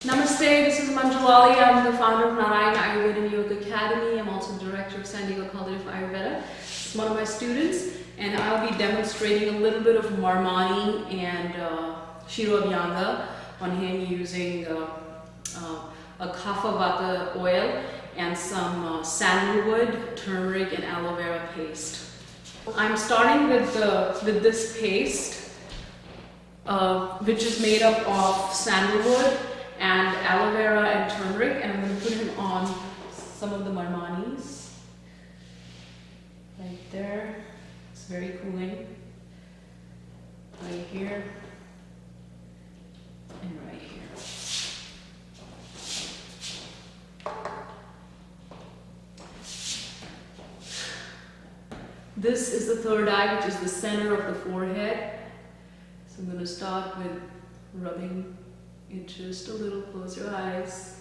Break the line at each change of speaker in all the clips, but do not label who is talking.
Namaste, this is Manjulali. I'm the founder of Learn-Ayurveda and Yoga Academy. I'm also director of San Diego College of Ayurveda. It's one of my students, and I'll be demonstrating a little bit of Marmani and Shiro-abhyanga on him using a Kapha Vata oil and some sandalwood, turmeric, and aloe vera paste. I'm starting with this paste, which is made up of sandalwood and aloe vera and turmeric, and I'm going to put him on some of the marmanis right there. It's very cooling. Right here and right here. This is the third eye, which is the center of the forehead. So I'm going to start with rubbing it just a little. Close your eyes.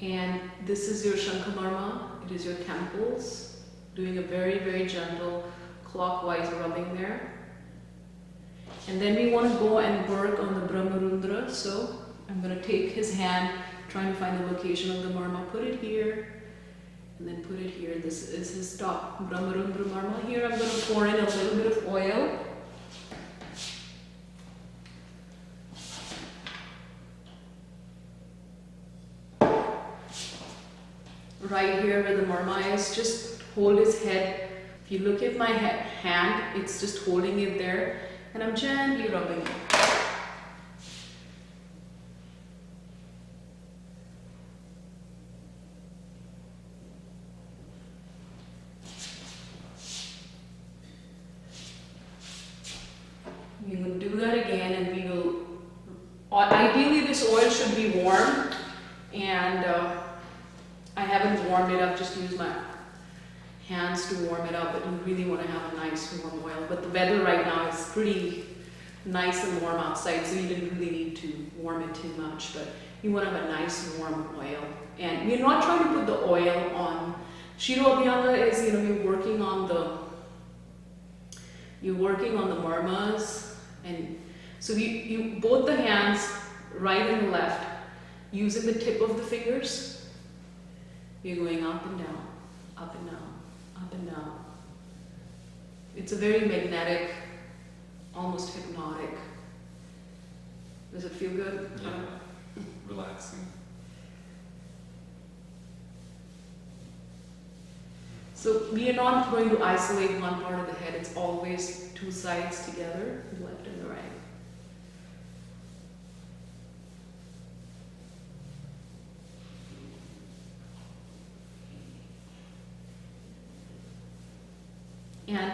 And this is your Shankhamarma. It is your temples. Doing a very, very gentle clockwise rubbing there. And then we want to go and work on the Brahmarundra. So I'm going to take his hand, trying to find the location of the marma, put it here, and then put it here. This is his top Brahmarundra marma. Here I'm going to pour in a little bit of oil. Right here where the marma is, just hold his head. If you look at my hand, it's just holding it there, and I'm gently rubbing it. We will do that again, and we will, ideally this oil should be warm, and I haven't warmed it up, just use my hands to warm it up, but you really want to have a nice warm oil. But the weather right now is pretty nice and warm outside, so you didn't really need to warm it too much, but you want to have a nice warm oil. And you're not trying to put the oil on. Shiro-abhyanga is, you're working on the marmas. And so you both the hands, right and left, using the tip of the fingers, you're going up and down, up and down, up and down. It's a very magnetic, almost hypnotic. Does it feel good?
Yeah, relaxing.
So we are not going to isolate one part of the head, it's always two sides together, the left and the right. And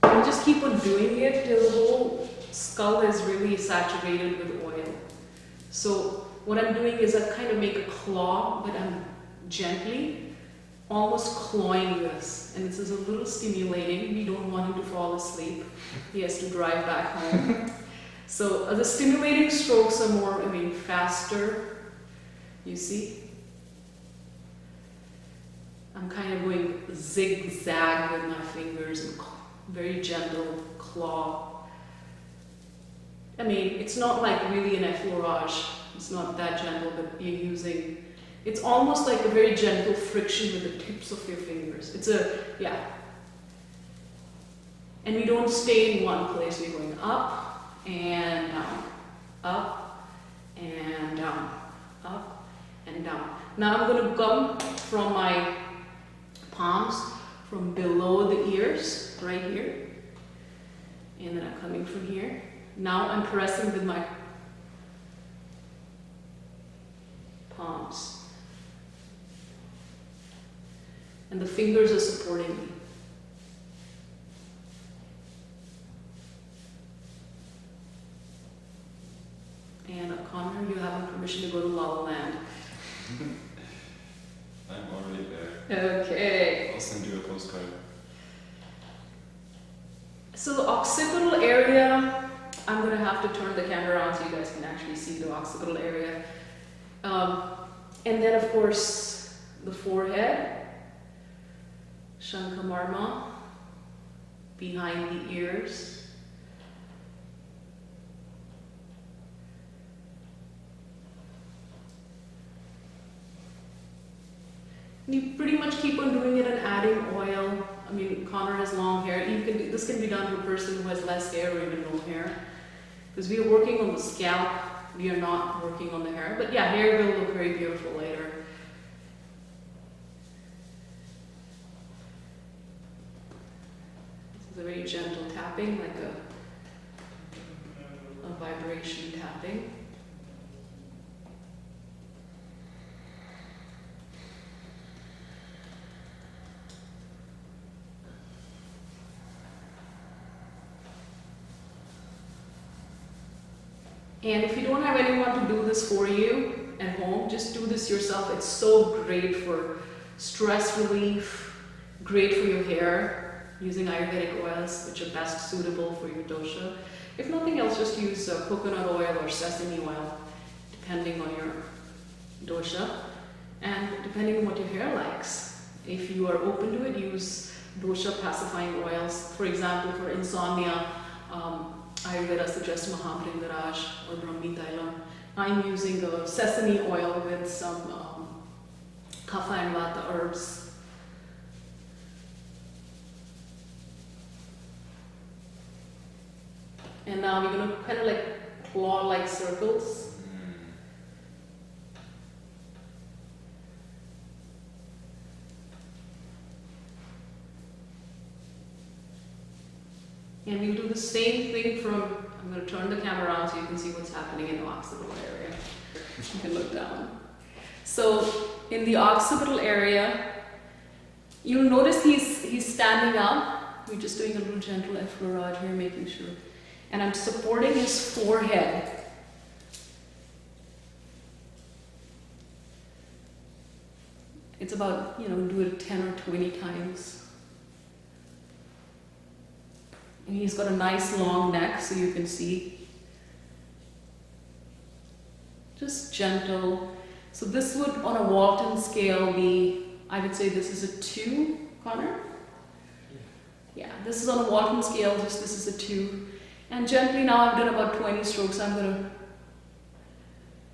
you just keep on doing it till the whole skull is really saturated with oil. So what I'm doing is I kind of make a claw, but I'm gently, almost clawing this. And this is a little stimulating. We don't want him to fall asleep. He has to drive back home. So the stimulating strokes are more, faster. You see? I'm kind of going zigzag with my fingers and very gentle claw. It's not like really an effleurage. It's not that gentle, but you're using, it's almost like a very gentle friction with the tips of your fingers. And we don't stay in one place. We're going up and down, up and down, up and down. Now I'm going to come from my palms, from below the ears, right here. And then I'm coming from here. Now I'm pressing with my palms. And the fingers are supporting me. And Connor, you have permission to go to La La Land.
I'm already there.
Okay.
I'll send you a postcard.
So the occipital area, I'm going to have to turn the camera around so you guys can actually see the occipital area. And then of course the forehead, Shankamarma, behind the ears. You pretty much keep on doing it and adding oil. I mean, Connor has long hair. This can be done to a person who has less hair or even no hair. Because we are working on the scalp, we are not working on the hair. But yeah, hair will look very beautiful later. This is a very gentle tapping, like a vibration tapping. And if you don't have anyone to do this for you at home, just do this yourself. It's so great for stress relief, great for your hair, using Ayurvedic oils, which are best suitable for your dosha. If nothing else, just use coconut oil or sesame oil, depending on your dosha, and depending on what your hair likes. If you are open to it, use dosha pacifying oils. For example, for insomnia, Ayurveda suggests Mahabringaraj or Brahmi Tailam. I'm using a sesame oil with some kapha and vata herbs. And now we're going to kind of like claw-like circles. And we'll do the same thing from, I'm going to turn the camera around so you can see what's happening in the occipital area. You can look down. So in the occipital area, you'll notice he's standing up. We're just doing a little gentle effleurage here, making sure. And I'm supporting his forehead. It's about, do it 10 or 20 times. And he's got a nice long neck, so you can see. Just gentle. So this would, on a Walton scale, be, I would say this is a 2, Connor? Yeah, this is on a Walton scale, this is a 2. And gently now I've done about 20 strokes, I'm going to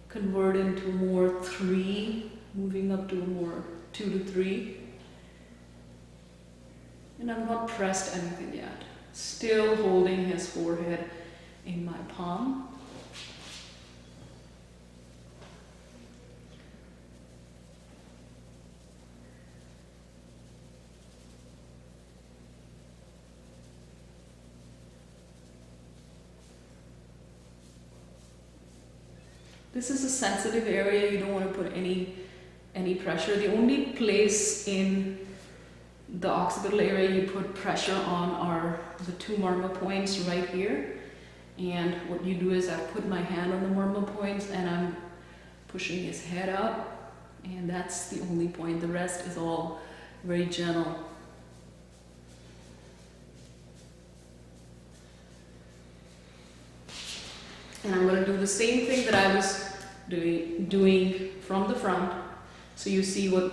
convert into more 3, moving up to more 2 to 3. And I've not pressed anything yet. Still holding his forehead in my palm. This is a sensitive area, you don't want to put any pressure. The only place in the occipital area you put pressure on are the 2 marma points right here. And what you do is I put my hand on the marma points and I'm pushing his head up. And that's the only point. The rest is all very gentle. And I'm going to do the same thing that I was doing from the front. So you see what.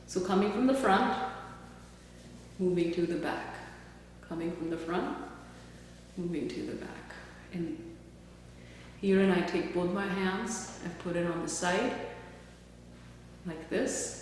So coming from the front, moving to the back. Coming from the front, moving to the back. And here, and I take both my hands, I put it on the side, like this.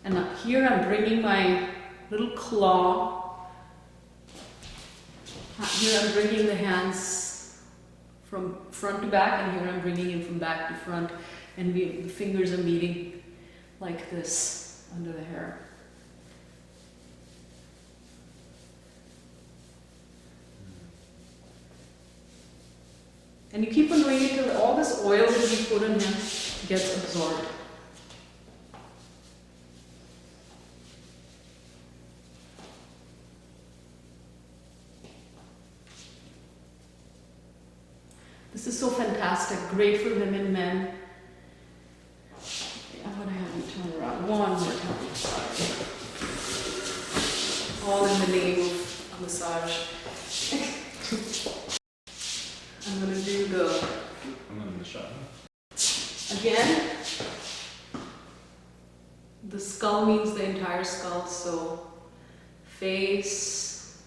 And here I'm bringing my little claw. Here I'm bringing the hands from front to back, and here I'm bringing it from back to front. And the fingers are meeting like this under the hair. And you keep on doing it till all this oil that you put in him gets absorbed. is so fantastic, great for women, men. I'm gonna have you turn around one more time. All in the name of massage. I'm gonna do
I'm gonna miss shot.
again. The skull means the entire skull, so face,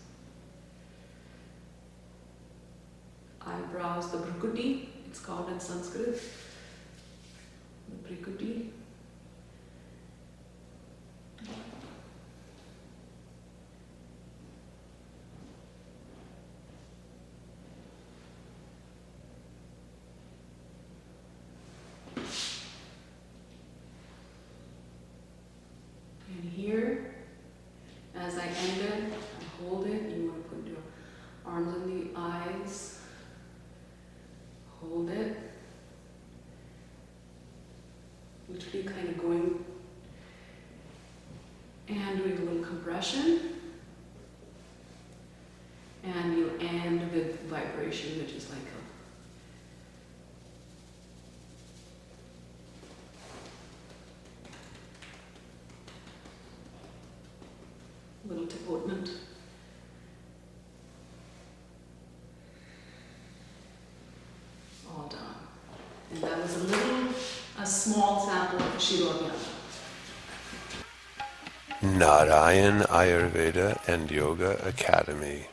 eyebrows, the bhrukuti, it's called in Sanskrit. The bhrukuti. And here, as I end it, I hold it. You want to put your arms on the eyes. Hold it. Literally kind of going and doing a little compression. And you end with vibration, which is like a little devotement. All done. And that was a small sample of the Shiro-abhyanga.
Narayan Ayurveda and Yoga Academy.